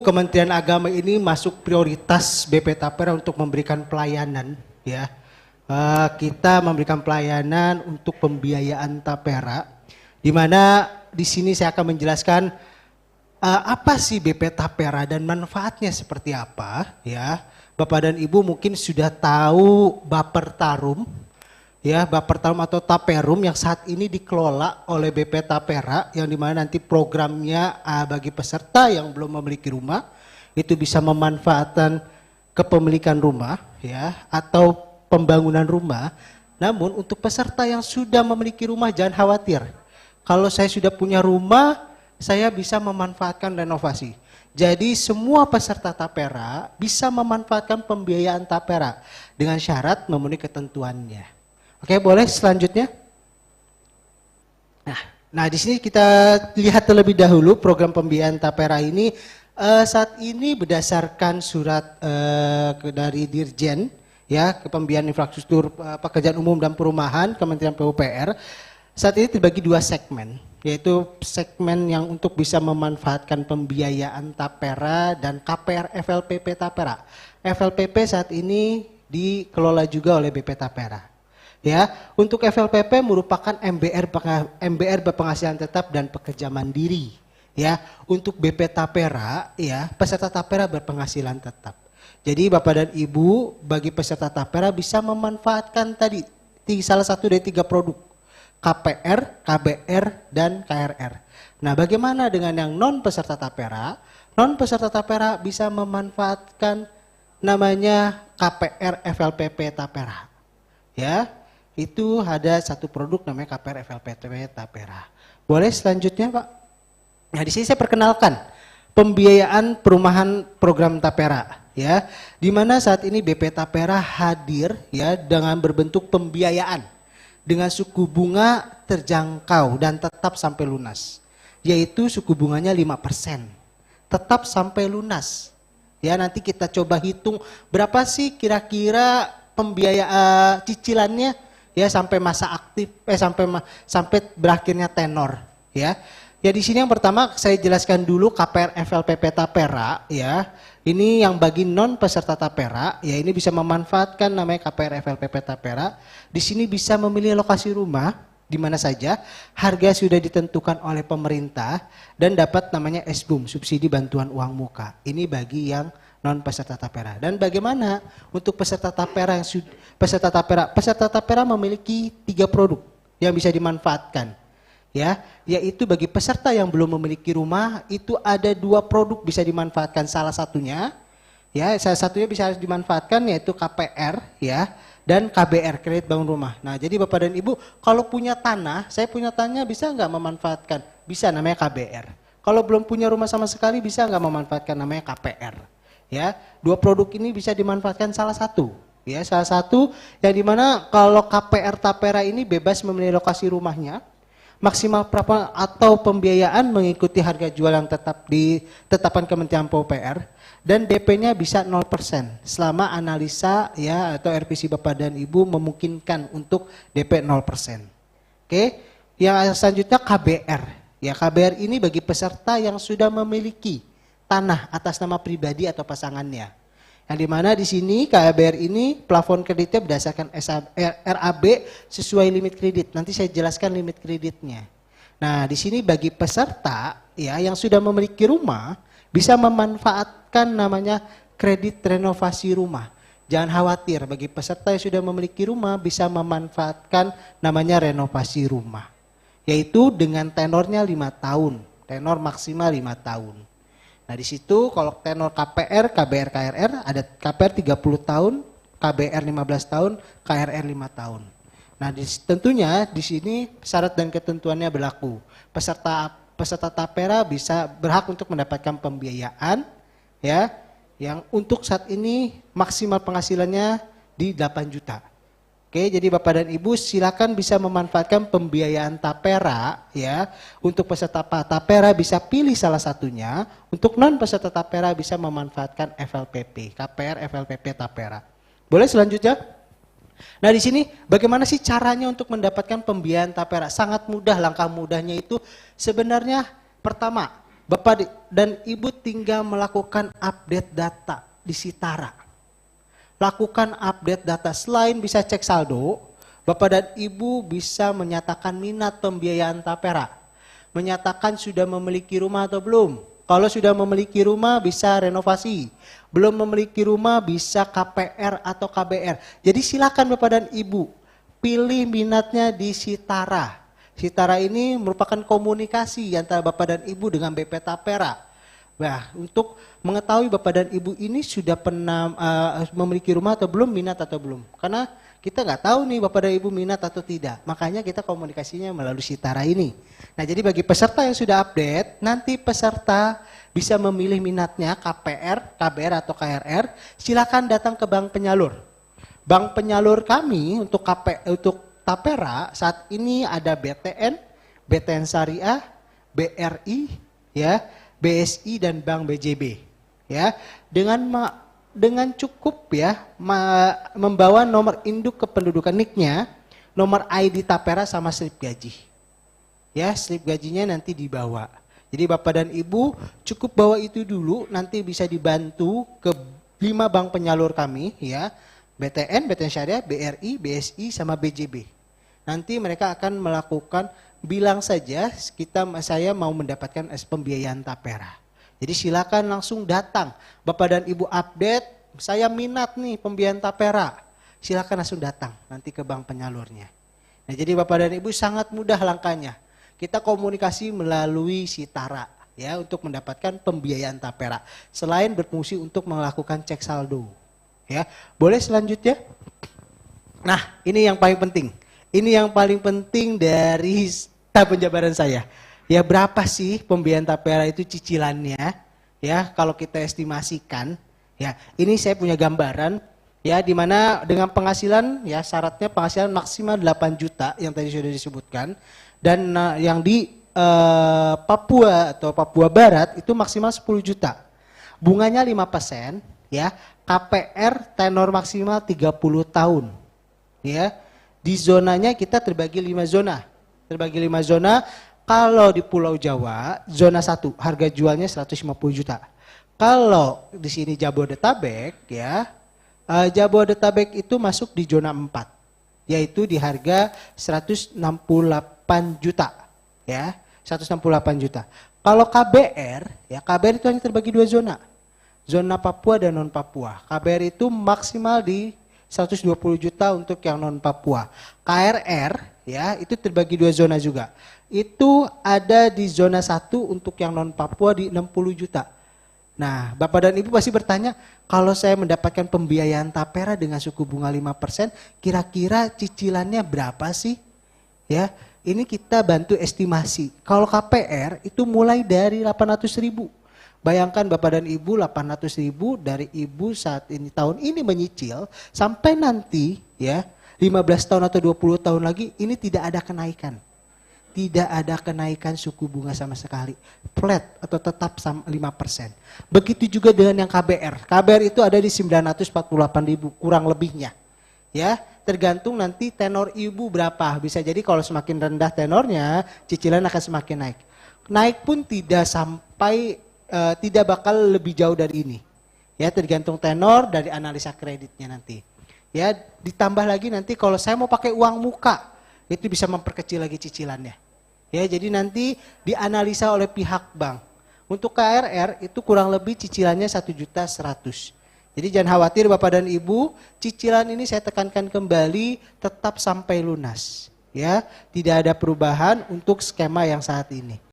Kementerian Agama ini masuk prioritas BP Tapera untuk memberikan pelayanan, ya. Kita memberikan pelayanan untuk pembiayaan Tapera, di mana di sini saya akan menjelaskan apa sih BP Tapera dan manfaatnya seperti apa, ya. Bapak dan Ibu mungkin sudah tahu Bapertarum, ya, Bapertarum atau Taperum yang saat ini dikelola oleh BP Tapera, yang dimana nanti programnya bagi peserta yang belum memiliki rumah itu bisa memanfaatkan kepemilikan rumah, ya, atau pembangunan rumah. Namun untuk peserta yang sudah memiliki rumah jangan khawatir. Kalau saya sudah punya rumah, saya bisa memanfaatkan renovasi. Jadi semua peserta Tapera bisa memanfaatkan pembiayaan Tapera dengan syarat memenuhi ketentuannya. Oke, boleh selanjutnya. Nah, di sini kita lihat terlebih dahulu program pembiayaan Tapera ini saat ini berdasarkan surat dari Dirjen, ya, Pembiayaan Infrastruktur Pekerjaan Umum dan Perumahan Kementerian PUPR. Saat ini terbagi dua segmen, yaitu segmen yang untuk bisa memanfaatkan pembiayaan Tapera dan KPR FLPP Tapera. FLPP saat ini dikelola juga oleh BP Tapera. Ya, untuk FLPP merupakan MBR berpenghasilan tetap dan pekerja mandiri. Ya, untuk BP Tapera, ya, peserta Tapera berpenghasilan tetap. Jadi Bapak dan Ibu bagi peserta Tapera bisa memanfaatkan tadi salah satu dari 3 produk, KPR, KBR, dan KRR. Nah, bagaimana dengan yang non peserta Tapera? Non peserta Tapera bisa memanfaatkan namanya KPR FLPP Tapera. Ya. Itu ada satu produk namanya KPR FLPP Tapera. Boleh selanjutnya, Pak? Nah, di sini saya perkenalkan pembiayaan perumahan program Tapera, ya. Di mana saat ini BP Tapera hadir, ya, dengan berbentuk pembiayaan dengan suku bunga terjangkau dan tetap sampai lunas. Yaitu suku bunganya 5%. Tetap sampai lunas. Ya, nanti kita coba hitung berapa sih kira-kira pembiayaan cicilannya, ya, sampai masa aktif sampai berakhirnya tenor, ya. Ya, di sini yang pertama saya jelaskan dulu KPR FLPP Tapera, ya. Ini yang bagi non peserta Tapera, ya, ini bisa memanfaatkan namanya KPR FLPP Tapera. Di sini bisa memilih lokasi rumah di mana saja, harga sudah ditentukan oleh pemerintah dan dapat namanya SBUM, subsidi bantuan uang muka. Ini bagi yang non peserta Tapera. Dan bagaimana untuk peserta Tapera yang peserta Tapera memiliki 3 produk yang bisa dimanfaatkan, ya, yaitu bagi peserta yang belum memiliki rumah itu ada 2 produk bisa dimanfaatkan. Salah satunya, ya, bisa dimanfaatkan yaitu KPR, ya, dan KBR, kredit bangun rumah. Nah, jadi Bapak dan Ibu kalau punya tanah, saya punya tanah, bisa nggak memanfaatkan? Bisa, namanya KBR. Kalau belum punya rumah sama sekali, bisa nggak memanfaatkan, namanya KPR. Ya, 2 produk ini bisa dimanfaatkan salah satu. Ya, salah satu yang dimana kalau KPR Tapera ini bebas memilih lokasi rumahnya, maksimal berapa atau pembiayaan mengikuti harga jual yang tetap ditetapkan Kementerian PUPR, dan DP-nya bisa 0% selama analisa, ya, atau revisi Bapak dan Ibu memungkinkan untuk DP 0%. Oke, yang selanjutnya KBR. Ya, KBR ini bagi peserta yang sudah memiliki tanah atas nama pribadi atau pasangannya. Yang dimana di sini KBR ini plafon kreditnya berdasarkan RAB sesuai limit kredit. Nanti saya jelaskan limit kreditnya. Nah, di sini bagi peserta, ya, yang sudah memiliki rumah bisa memanfaatkan namanya kredit renovasi rumah. Jangan khawatir, bagi peserta yang sudah memiliki rumah bisa memanfaatkan namanya renovasi rumah. Yaitu dengan tenornya 5 tahun, tenor maksimal 5 tahun. Nah, di situ kalau tenor KPR, KBR, KRR ada KPR 30 tahun, KBR 15 tahun, KRR 5 tahun. Nah, tentunya di sini syarat dan ketentuannya berlaku. Peserta Tapera bisa berhak untuk mendapatkan pembiayaan, ya, yang untuk saat ini maksimal penghasilannya di 8 juta. Oke, jadi Bapak dan Ibu silakan bisa memanfaatkan pembiayaan Tapera, ya. Untuk peserta Tapera bisa pilih salah satunya. Untuk non peserta Tapera bisa memanfaatkan FLPP, KPR FLPP Tapera. Boleh selanjutnya? Nah, di sini bagaimana sih caranya untuk mendapatkan pembiayaan Tapera? Sangat mudah, langkah mudahnya itu sebenarnya pertama dan Ibu tinggal melakukan update data di Sitara. Lakukan update data, selain bisa cek saldo, Bapak dan Ibu bisa menyatakan minat pembiayaan tapera. Menyatakan sudah memiliki rumah atau belum. Kalau sudah memiliki rumah bisa renovasi. Belum memiliki rumah bisa KPR atau KBR. Jadi silakan Bapak dan Ibu pilih minatnya di Sitara. Sitara ini merupakan komunikasi antara Bapak dan Ibu dengan BP Tapera. Nah, untuk mengetahui Bapak dan Ibu ini sudah pernah memiliki rumah atau belum, minat atau belum. Karena kita nggak tahu nih Bapak dan Ibu minat atau tidak. Makanya kita komunikasinya melalui Sitara ini. Nah, jadi bagi peserta yang sudah update, nanti peserta bisa memilih minatnya KPR, KBR atau KRR. Silakan datang ke bank penyalur. Bank penyalur kami untuk Tapera saat ini ada BTN, BTN Syariah, BRI, ya, BSI dan Bank BJB, ya. Dengan cukup ya membawa nomor induk kependudukan NIK-nya, nomor ID Tapera sama slip gaji. Ya, slip gajinya nanti dibawa. Jadi Bapak dan Ibu cukup bawa itu dulu, nanti bisa dibantu ke 5 bank penyalur kami, ya. BTN, BTN Syariah, BRI, BSI sama BJB. Nanti mereka akan melakukan, bilang saja saya mau mendapatkan pembiayaan tapera. Jadi silakan langsung datang. Bapak dan Ibu update, saya minat nih pembiayaan tapera. Silakan langsung datang nanti ke bank penyalurnya. Nah, jadi Bapak dan Ibu sangat mudah langkahnya. Kita komunikasi melalui Sitara ya untuk mendapatkan pembiayaan tapera. Selain berfungsi untuk melakukan cek saldo. Ya, boleh selanjutnya? Nah, ini yang paling penting. Ini yang paling penting dari tahap penjabaran saya. Ya, berapa sih pembiayaan tapera itu cicilannya? Ya, kalau kita estimasikan, ya, ini saya punya gambaran, ya, di mana dengan penghasilan, ya, syaratnya penghasilan maksimal 8 juta yang tadi sudah disebutkan, dan yang di Papua atau Papua Barat itu maksimal 10 juta. Bunganya 5%, ya, KPR tenor maksimal 30 tahun, ya. Di zonanya kita terbagi 5 zona. Terbagi 5 zona. Kalau di Pulau Jawa, zona 1 harga jualnya 150 juta. Kalau di sini Jabodetabek, ya, Jabodetabek itu masuk di zona 4, yaitu di harga 168 juta, ya, 168 juta. Kalau KBR, ya, KBR itu hanya terbagi 2 zona. Zona Papua dan non Papua. KBR itu maksimal di 120 juta untuk yang non Papua. KRR ya itu terbagi 2 zona juga. Itu ada di zona 1 untuk yang non Papua di 60 juta. Nah, Bapak dan Ibu pasti bertanya, kalau saya mendapatkan pembiayaan tapera dengan suku bunga 5%, kira-kira cicilannya berapa sih? Ya, ini kita bantu estimasi. Kalau KPR itu mulai dari 800.000. Bayangkan Bapak dan Ibu 800.000 dari Ibu saat ini tahun ini menyicil sampai nanti ya 15 tahun atau 20 tahun lagi ini tidak ada kenaikan. Tidak ada kenaikan suku bunga sama sekali. Flat atau tetap 5%. Begitu juga dengan yang KBR. KBR itu ada di 948.000 kurang lebihnya. Ya, tergantung nanti tenor Ibu berapa. Bisa jadi kalau semakin rendah tenornya, cicilan akan semakin naik. Naik pun tidak sampai tidak bakal lebih jauh dari ini. Ya, tergantung tenor dari analisa kreditnya nanti. Ya, ditambah lagi nanti kalau saya mau pakai uang muka, itu bisa memperkecil lagi cicilannya. Ya, jadi nanti dianalisa oleh pihak bank. Untuk KRR itu kurang lebih cicilannya 1.100.000. Jadi jangan khawatir Bapak dan Ibu, cicilan ini saya tekankan kembali tetap sampai lunas. Ya, tidak ada perubahan untuk skema yang saat ini.